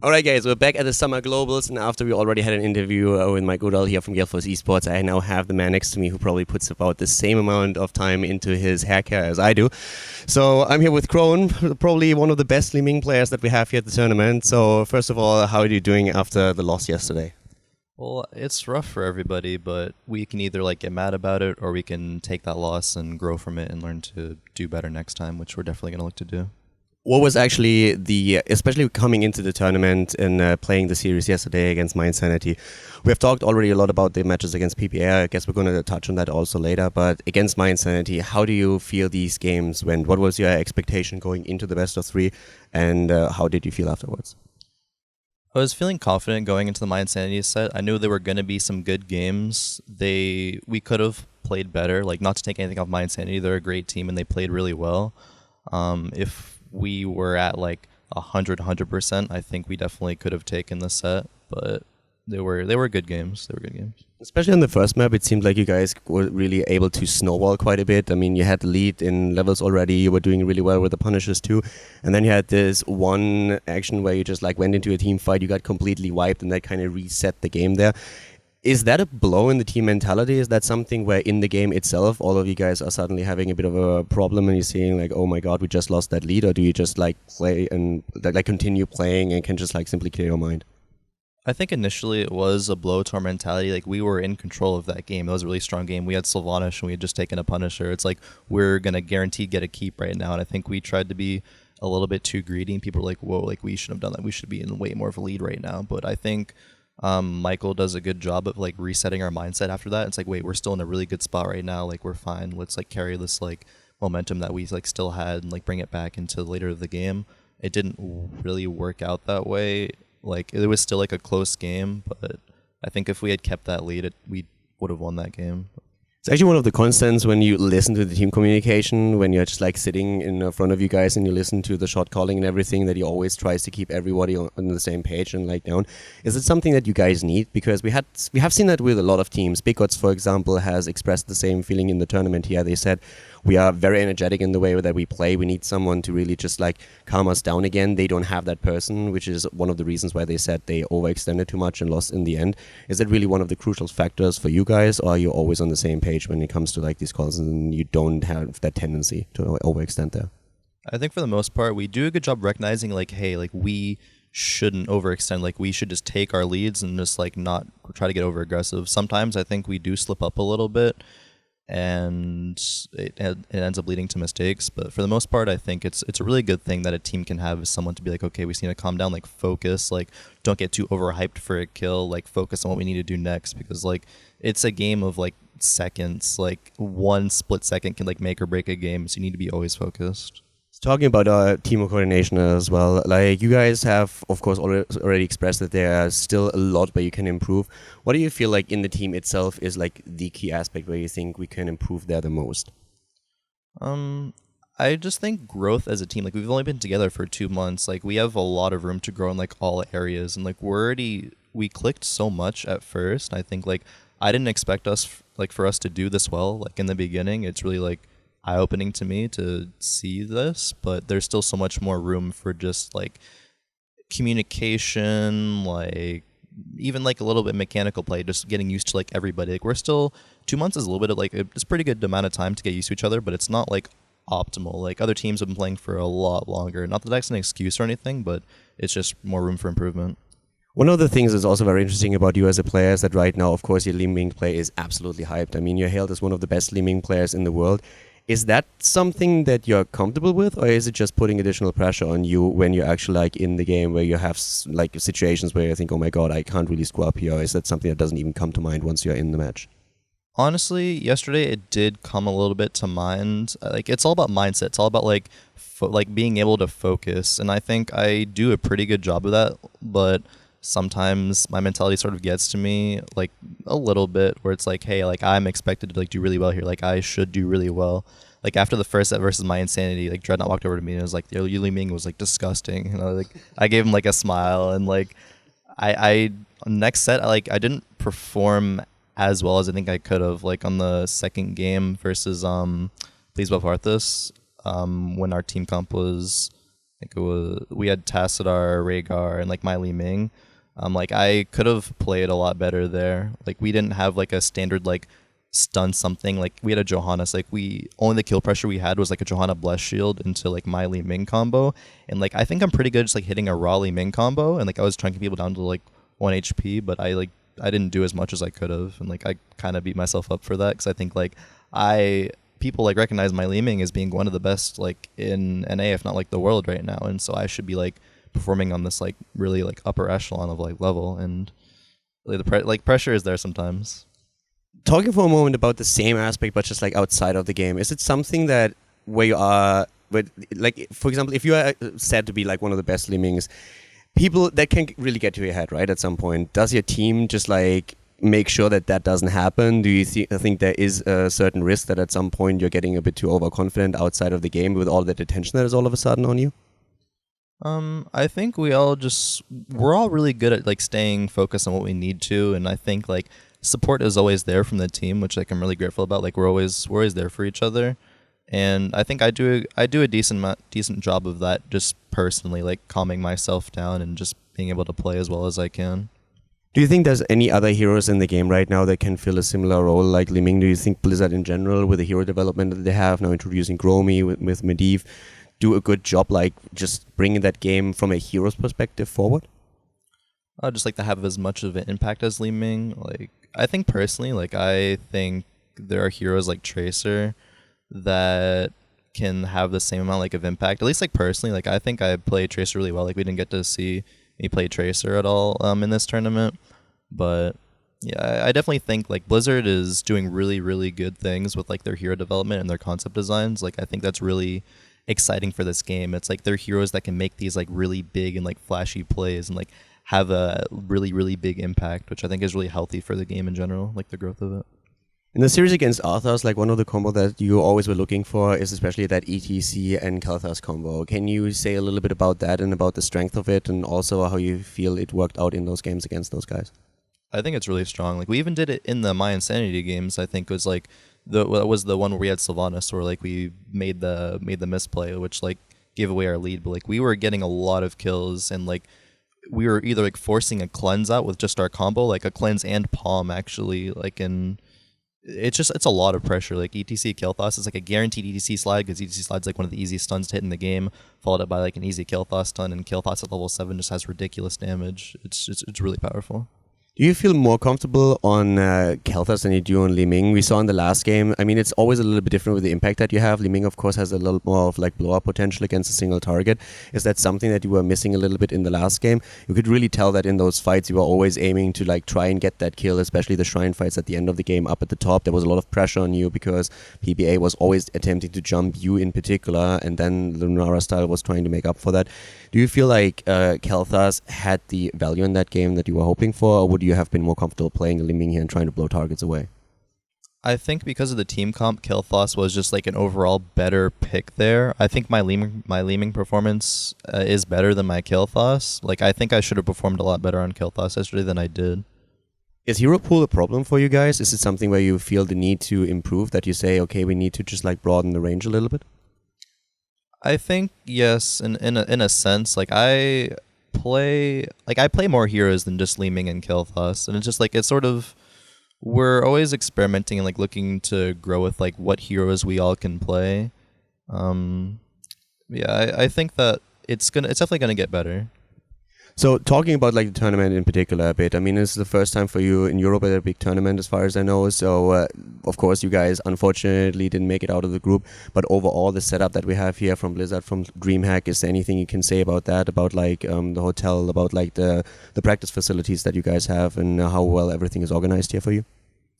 All right, guys, we're back at the Summer Globals, and after we already had an interview with my good old here from GFE Esports, I now have the man next to me who probably puts about the same amount of time into his hair care as I do. So I'm here with Khroen, probably one of the best Li Ming players that we have here at the tournament. So first of all, how are you doing after the loss yesterday? Well, it's rough for everybody, but we can either get mad about it or we can take that loss and grow from it and learn to do better next time, which we're definitely going to look to do. What was actually especially coming into the tournament and playing the series yesterday against My Insanity? We have talked already a lot about the matches against PPA. I guess we're going to touch on that also later. But against My Insanity, how do you feel these games went? What was your expectation going into the best of three? And how did you feel afterwards? I was feeling confident going into the My Insanity set. I knew there were going to be some good games. We could have played better. Not to take anything off My Insanity, they're a great team and they played really well. If we were at 100%, I think we definitely could have taken the set, but they were good games. They were good games. Especially on the first map, it seemed like you guys were really able to snowball quite a bit. I mean, you had the lead in levels already. You were doing really well with the Punishers too. And then you had this one action where you just went into a team fight. You got completely wiped and that kind of reset the game there. Is that a blow in the team mentality? Is that something where in the game itself, all of you guys are suddenly having a bit of a problem and you're seeing oh my God, we just lost that lead? Or do you just play and continue playing and can just simply clear your mind? I think initially it was a blow to our mentality. We were in control of that game. It was a really strong game. We had Sylvanas and we had just taken a Punisher. It's we're going to guaranteed get a keep right now. And I think we tried to be a little bit too greedy and people were whoa, we shouldn't have done that. We should be in way more of a lead right now. But I think Michael does a good job of resetting our mindset after that. It's wait, we're still in a really good spot right now. We're fine. Let's carry this momentum that we still had and bring it back into later of the game. It didn't really work out that way. It was still a close game, but I think if we had kept that lead, we would have won that game. It's actually one of the constants when you listen to the team communication, when you're just sitting in front of you guys and you listen to the shot calling and everything, that he always tries to keep everybody on the same page and down. Is it something that you guys need? Because we have seen that with a lot of teams. Big Gods, for example, has expressed the same feeling in the tournament here. They said, we are very energetic in the way that we play. We need someone to really just calm us down again. They don't have that person, which is one of the reasons why they said they overextended too much and lost in the end. Is that really one of the crucial factors for you guys, or are you always on the same page when it comes to these calls and you don't have that tendency to overextend there? I think for the most part, we do a good job recognizing hey, we shouldn't overextend. We should just take our leads and just not try to get over aggressive. Sometimes I think we do slip up a little bit and it ends up leading to mistakes. But for the most part, I think it's a really good thing that a team can have, is someone to be okay, we just need to calm down, focus, don't get too overhyped for a kill, focus on what we need to do next, because it's a game of seconds. One split second can make or break a game, so you need to be always focused. Talking about team coordination as well, you guys have, of course, already expressed that there is still a lot where you can improve. What do you feel in the team itself is the key aspect where you think we can improve there the most? I just think growth as a team. We've only been together for 2 months. We have a lot of room to grow in all areas, and we clicked so much at first. I think I didn't expect us for us to do this well. In the beginning, it's really eye-opening to me to see this, but there's still so much more room for just communication, even a little bit mechanical play, just getting used to everybody. We're still 2 months is a little bit of it's a pretty good amount of time to get used to each other, but it's not optimal. Other teams have been playing for a lot longer. Not that that's an excuse or anything, but it's just more room for improvement. One of the things that's also very interesting about you as a player is that right now, of course, your Li Ming play is absolutely hyped. I mean, you're hailed as one of the best Li Ming players in the world. Is that something that you're comfortable with, or is it just putting additional pressure on you when you're actually in the game where you have situations where you think, oh my God, I can't really screw up here? Or is that something that doesn't even come to mind once you're in the match? Honestly, yesterday it did come a little bit to mind. It's all about mindset. It's all about being able to focus, and I think I do a pretty good job of that. But sometimes my mentality sort of gets to me a little bit, where it's hey, I'm expected to do really well here. I should do really well. After the first set versus My Insanity, Dreadnought walked over to me and was Li Ming was disgusting. And I gave him a smile, and I next set I didn't perform as well as I think I could have. On the second game versus Please Above Arthas, when our team comp was, I think it was we had Tassadar, Rhaegar, and like my Li Ming. Like I could have played a lot better there. Like we didn't have like a standard like stun something. Like we had a Johannes. Like we only the kill pressure we had was like a Johanna Bless Shield into like my Li Ming combo. And like I think I'm pretty good just like hitting a raw Li Ming combo. And like I was trying to get people down to like 1 HP, but I didn't do as much as I could have. And like I kind of beat myself up for that because I think like people like recognize my Li Ming as being one of the best like in NA, if not like the world right now. And so I should be like performing on this like really like upper echelon of like level, and really the pressure is there sometimes. Talking for a moment about the same aspect, but just like outside of the game, is it something that where you are, but like for example, if you are said to be like one of the best Li Mings, people that can really get to your head, right? At some point, does your team just like make sure that that doesn't happen? Do you think there is a certain risk that at some point you're getting a bit too overconfident outside of the game with all that attention that is all of a sudden on you? I think we're all really good at like staying focused on what we need to, and I think like support is always there from the team, which like I'm really grateful about. Like we're always there for each other, and I think I do a decent job of that just personally, like calming myself down and just being able to play as well as I can. Do you think there's any other heroes in the game right now that can fill a similar role like Li Ming? Do you think Blizzard in general, with the hero development that they have now, introducing Gromi with Medivh, do a good job like just bringing that game from a hero's perspective forward? I just like to have as much of an impact as Li Ming. Like I think personally, like I think there are heroes like Tracer that can have the same amount like of impact. At least like personally, like I think I play Tracer really well. Like we didn't get to see me play Tracer at all in this tournament, but yeah, I definitely think like Blizzard is doing really, really good things with like their hero development and their concept designs. Like I think that's really exciting for this game. It's like they're heroes that can make these like really big and like flashy plays and like have a really, really big impact, which I think is really healthy for the game in general, like the growth of it. In the series against Arthas, like one of the combo that you always were looking for is especially that ETC and Kalthas combo. Can you say a little bit about that and about the strength of it, and also how you feel it worked out in those games against those guys? I think it's really strong. Like we even did it in the My Insanity games. I think it was like that was the one where we had Sylvanas, where like we made the misplay, which like gave away our lead. But like we were getting a lot of kills, and like we were either like forcing a cleanse out with just our combo, like a cleanse and palm actually, like in. It's a lot of pressure. Like ETC Kalthas is like a guaranteed ETC slide because ETC slide's like one of the easiest stuns to hit in the game, followed up by like an easy Kalthas stun, and Kalthas at level 7 just has ridiculous damage. It's really powerful. Do you feel more comfortable on Kalthas than you do on Li Ming? We saw in the last game, I mean, it's always a little bit different with the impact that you have. Li Ming, of course, has a little more of like blow-up potential against a single target. Is that something that you were missing a little bit in the last game? You could really tell that in those fights you were always aiming to like try and get that kill, especially the shrine fights at the end of the game up at the top. There was a lot of pressure on you because PBA was always attempting to jump you in particular, and then Lunara style was trying to make up for that. Do you feel like Kalthas had the value in that game that you were hoping for, or would you have been more comfortable playing Li Ming here and trying to blow targets away? I think because of the team comp, Kalthas was just like an overall better pick there. I think my Li Ming performance is better than my Kalthas. Like I think I should have performed a lot better on Kalthas yesterday than I did. Is hero pool a problem for you guys? Is it something where you feel the need to improve, that you say, okay, we need to just like broaden the range a little bit? I think yes, in a sense. Like I play more heroes than just Li Ming and Kalthas, and it's just like it's sort of we're always experimenting and like looking to grow with like what heroes we all can play. I think that it's definitely gonna get better. So talking about like the tournament in particular a bit, I mean, this is the first time for you in Europe at a big tournament as far as I know. So of course you guys unfortunately didn't make it out of the group, but overall the setup that we have here from Blizzard, from Dreamhack, is there anything you can say about that, about like the hotel, about like the practice facilities that you guys have, and how well everything is organized here for you?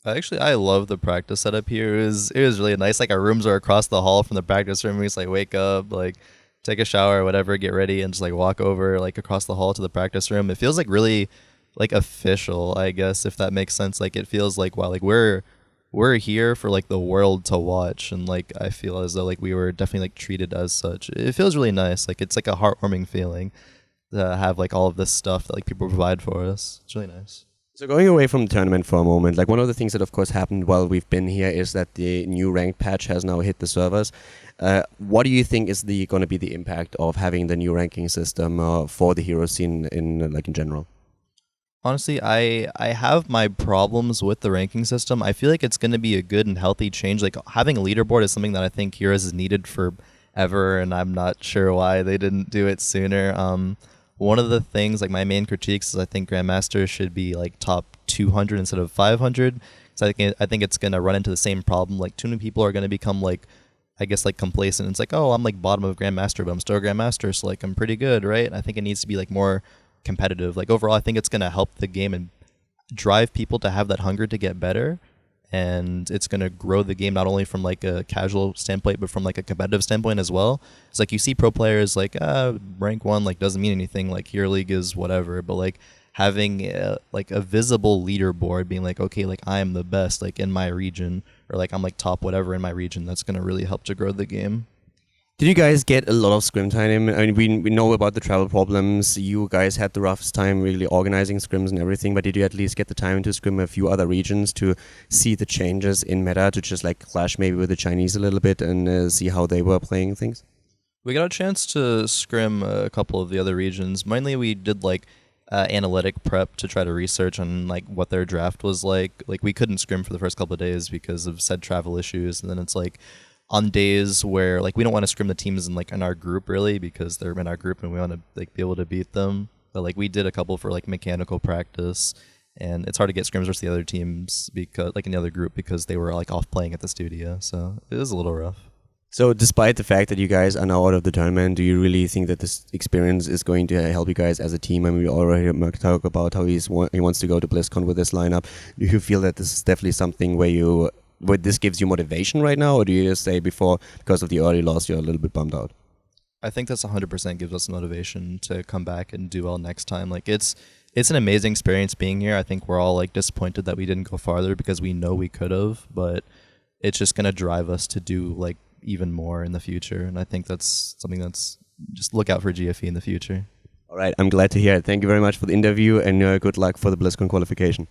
Actually, I love the practice setup here. It was really nice. Like our rooms are across the hall from the practice room. We just like wake up, like take a shower or whatever, get ready, and just like walk over like across the hall to the practice room. It feels like really like official, I guess, if that makes sense. Like it feels like, wow, like we're here for like the world to watch, and like I feel as though like we were definitely like treated as such. It feels really nice. Like it's like a heartwarming feeling to have like all of this stuff that like people provide for us. It's really nice. So going away from the tournament for a moment, like one of the things that of course happened while we've been here is that the new ranked patch has now hit the servers. What do you think is the going to be the impact of having the new ranking system for the hero scene in like in general? Honestly, I have my problems with the ranking system. I feel like it's going to be a good and healthy change. Like having a leaderboard is something that I think Heroes is needed forever, and I'm not sure why they didn't do it sooner. One of the things, like my main critiques, is I think Grandmaster should be like top 200 instead of 500. So I think it's gonna run into the same problem. Like too many people are gonna become like, I guess like complacent. It's like, oh, I'm like bottom of Grandmaster, but I'm still a Grandmaster, so like I'm pretty good, right? I think it needs to be like more competitive. Like overall, I think it's gonna help the game and drive people to have that hunger to get better, and it's going to grow the game not only from like a casual standpoint but from like a competitive standpoint as well. It's like you see pro players like rank 1 like doesn't mean anything, like Hero League is whatever, but like having like a visible leaderboard being like, okay, like I am the best like in my region, or like I'm like top whatever in my region, that's going to really help to grow the game. Did you guys get a lot of scrim time? I mean, we know about the travel problems. You guys had the roughest time really organizing scrims and everything, but did you at least get the time to scrim a few other regions to see the changes in meta, to just like clash maybe with the Chinese a little bit and see how they were playing things? We got a chance to scrim a couple of the other regions. Mainly we did like analytic prep to try to research on like what their draft was like. Like we couldn't scrim for the first couple of days because of said travel issues, and then it's like on days where like we don't want to scrim the teams in like in our group really because they're in our group and we want to like be able to beat them. But like we did a couple for like mechanical practice, and it's hard to get scrims versus the other teams because like in the other group because they were like off playing at the studio, so it was a little rough. So despite the fact that you guys are now out of the tournament, do you really think that this experience is going to help you guys as a team? I mean, we already talk about how he wants to go to BlizzCon with this lineup. Do you feel that this is definitely something where this gives you motivation right now, or do you just say before, because of the early loss, you're a little bit bummed out? I think that's 100% gives us motivation to come back and do well next time. Like it's an amazing experience being here. I think we're all like disappointed that we didn't go farther because we know we could have, but it's just going to drive us to do like even more in the future. And I think that's something that's just look out for GFE in the future. All right, I'm glad to hear it. Thank you very much for the interview, and good luck for the BlizzCon qualification.